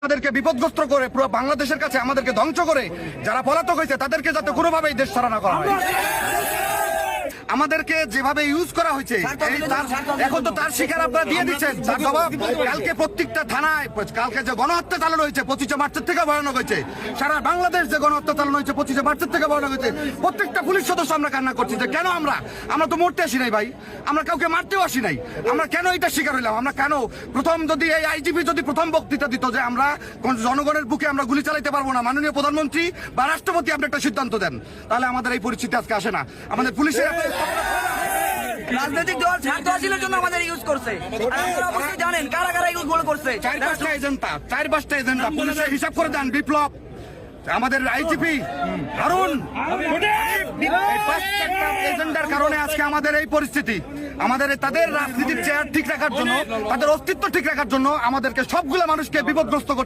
আমাদেরকে বিপদগ্রস্ত করে পুরো বাংলাদেশের কাছে আমাদেরকে ধ্বংস করে যারা পলাতক হয়েছে তাদেরকে যাতে কোনোভাবেই দেশ ছাড়া না করা হয়। আমাদেরকে যেভাবে ইউজ করা হয়েছে এখন তো তার শিকার আপনারা দিয়ে দিচ্ছেন। তার জবাব কালকে প্রত্যেকটা থানায় কালকে যে গণহত্যা চালানো হয়েছে 25 মার্চের থেকে ভয়ানক হয়েছে। সারা বাংলাদেশ যে গণহত্যা চালানো হয়েছে 25 মার্চের থেকে ভয়ানক হয়েছে। প্রত্যেকটা পুলিশ সদস্য আমরা কান্না করছি যে কেন আমরা তো মরতে আসি নাই ভাই, আমরা কাউকে মারতেও আসি নাই, আমরা কেন এটা শিকার হইলাম? আমরা কেন প্রথম যদি এই আইজিপি যদি প্রথম বক্তৃতা দিত যে আমরা জনগণের বুকে আমরা গুলি চালাইতে পারবো না, মাননীয় প্রধানমন্ত্রী বা রাষ্ট্রপতি আপনি একটা সিদ্ধান্ত দেন, তাহলে আমাদের এই পরিস্থিতি আজকে আসে না। আমাদের পুলিশের রাজনৈতিক দল স্বার্থ হাসিলের জন্য আমাদের ইউজ করছে। আপনারা অবশ্যই জানেন কারা কারা ইউজ করছে। 4-5টা এজেন্ডা পুলিশের হিসাব করে দেন। বিপ্লব, আমাদের আইজিপি হারুন, এজেন্ডার কারণে আজকে আমাদের এই পরিস্থিতি। আমাদের তাদের রাজনীতির চেয়ার ঠিক রাখার জন্য, তাদের অস্তিত্ব ঠিক রাখার জন্য আমাদেরকে সবগুলো মানুষকে বিপদগ্রস্ত করতে